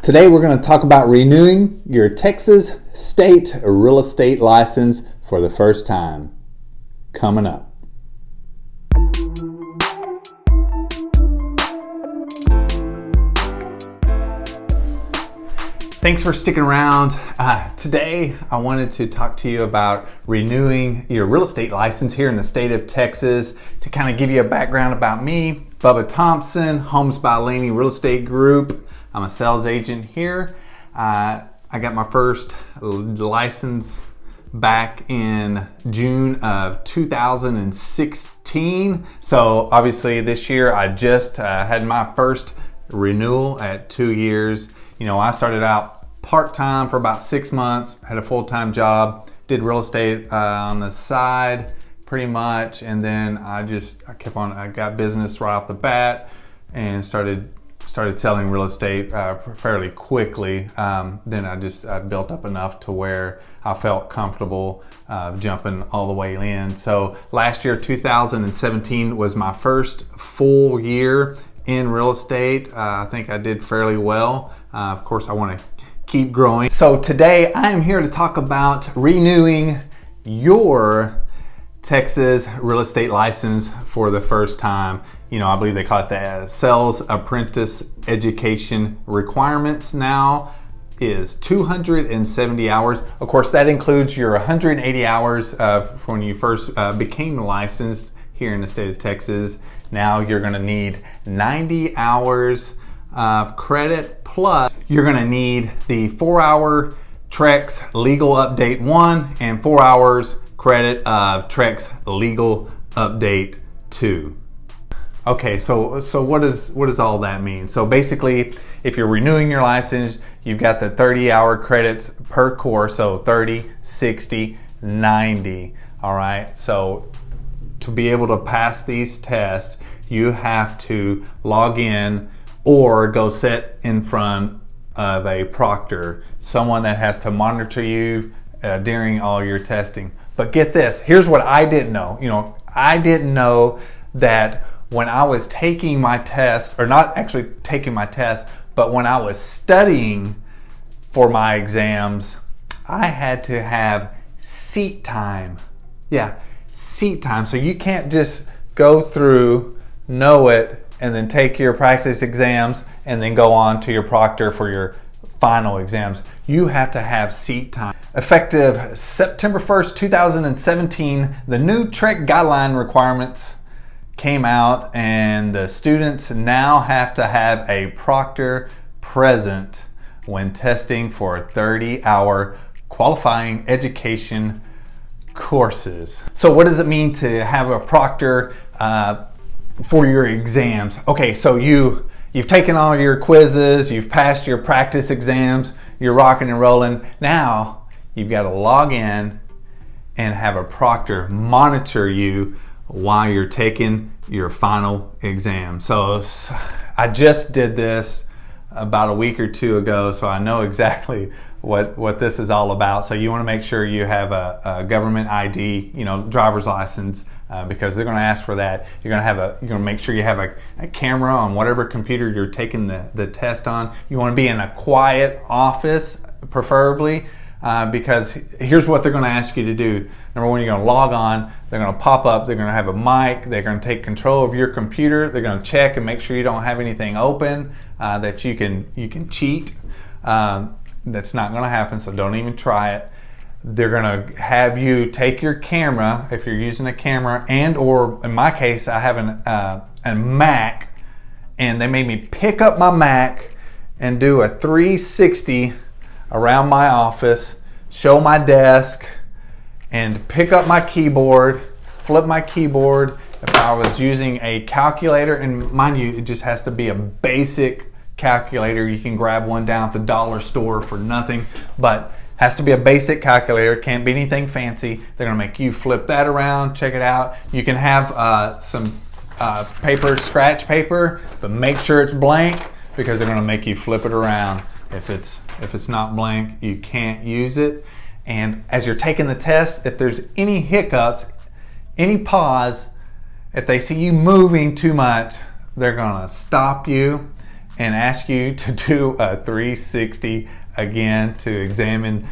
Today we're going to talk about renewing your Texas state real estate license for the first time. Coming up. Thanks for sticking around. Today I wanted to talk to you about renewing your real estate license here in the state of Texas. To kind of give you a background about me, Bubba Thompson, Homes by Laney Real Estate Group. I'm a sales agent here. I got my first license back in June of 2016. So obviously this year I just had my first renewal at 2 years. You know, I started out part-time for about 6 months, had a full-time job, did real estate on the side pretty much, and then I got business right off the bat and started selling real estate fairly quickly. Then I built up enough to where I felt comfortable jumping all the way in. So last year, 2017, was my first full year in real estate. I think I did fairly well. Of course, I want to keep growing. So today I am here to talk about renewing your Texas real estate license for the first time. You know, I believe they call it the Sales Apprentice Education requirements now is 270 hours. Of course, that includes your 180 hours when you first became licensed here in the state of Texas. Now you're going to need 90 hours of credit, plus you're going to need the 4-hour Trec's Legal Update 1 and 4 hours credit of Trec's Legal Update 2. Okay, so what does all that mean? So basically, if you're renewing your license, you've got the 30-hour credits per course, so 30, 60, 90. All right, so to be able to pass these tests, you have to log in or go sit in front of a proctor, someone that has to monitor you during all your testing. But get this, here's what I didn't know. You know, I didn't know that when I was taking my test, or not actually taking my test, but when I was studying for my exams, I had to have seat time. Yeah, seat time. So you can't just go through, know it, and then take your practice exams and then go on to your proctor for your final exams. You have to have seat time. Effective September 1st, 2017, the new Trec guideline requirements came out, and the students now have to have a proctor present when testing for 30-hour qualifying education courses. So what does it mean to have a proctor for your exams? Okay, so you've taken all your quizzes, you've passed your practice exams, you're rocking and rolling. Now you've got to log in and have a proctor monitor you while you're taking your final exam. So I just did this about a week or two ago, so I know exactly what this is all about. So you want to make sure you have a government ID, you know, driver's license, because they're going to ask for that. You're going to make sure you have a camera on whatever computer you're taking the test on. You want to be in a quiet office, preferably, because here's what they're going to ask you to do. Number one, you're going to log on. They're going to pop up. They're going to have a mic. They're going to take control of your computer. They're going to check and make sure you don't have anything open that you can cheat. That's not going to happen, so don't even try it. They're going to have you take your camera, if you're using a camera, and or in my case, I have a Mac, and they made me pick up my Mac and do a 360 around my office, show my desk, and pick up my keyboard, flip my keyboard. If I was using a calculator, and mind you, it just has to be a basic calculator. You can grab one down at the dollar store for nothing, but has to be a basic calculator. Can't be anything fancy. They're going to make you flip that around, check it out. You can have some paper, scratch paper, but make sure it's blank, because they're going to make you flip it around. If it's not blank, you can't use it. And as you're taking the test, if there's any hiccups, any pause, if they see you moving too much, they're going to stop you and ask you to do a 360 again to examine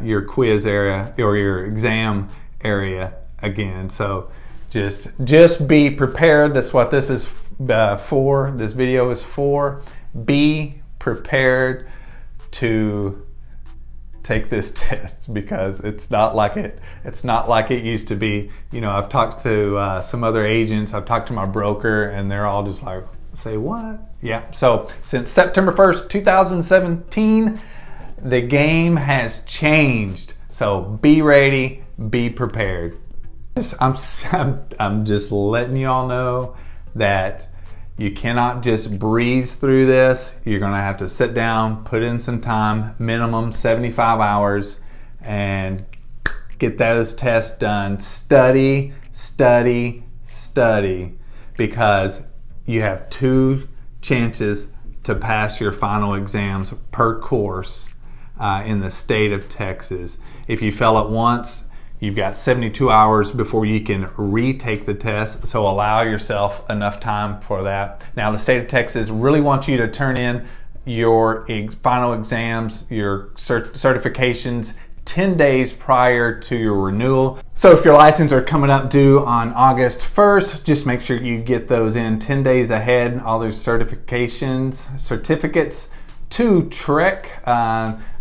your quiz area or your exam area again. So just be prepared. That's what this is for. This video is for. Be prepared to take this test, because it's not like it used to be. You know, I've talked to some other agents, I've talked to my broker, and they're all just like, say what? Yeah. So since September 1st, 2017, the game has changed. So be ready, be prepared. I'm just letting you all know that you cannot just breeze through this. You're gonna have to sit down, put in some time, minimum 75 hours, and get those tests done. Study, study, study, because you have 2 chances to pass your final exams per course in the state of Texas. If you fail it once, you've got 72 hours before you can retake the test, so allow yourself enough time for that. Now, the state of Texas really wants you to turn in your final exams, your certifications 10 days prior to your renewal. So if your license are coming up due on August 1st, just make sure you get those in 10 days ahead, all those certificates to Trec.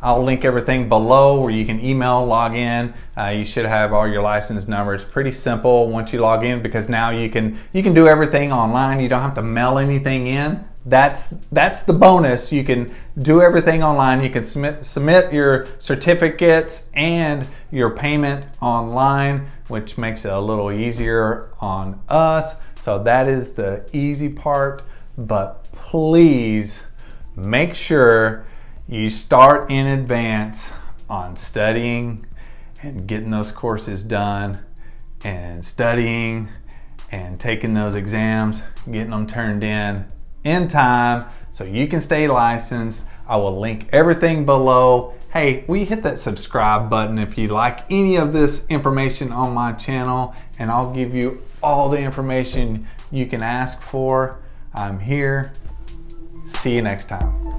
I'll link everything below where you can email, log in. You should have all your license numbers. Pretty simple once you log in, because now you can do everything online. You don't have to mail anything in. That's the bonus. You can do everything online. You can submit your certificates and your payment online, which makes it a little easier on us. So that is the easy part, but please make sure you start in advance on studying and getting those courses done, and studying and taking those exams, getting them turned in time so you can stay licensed. I will link everything below. Hey, will you hit that subscribe button if you like any of this information on my channel, and I'll give you all the information you can ask for. I'm here. See you next time.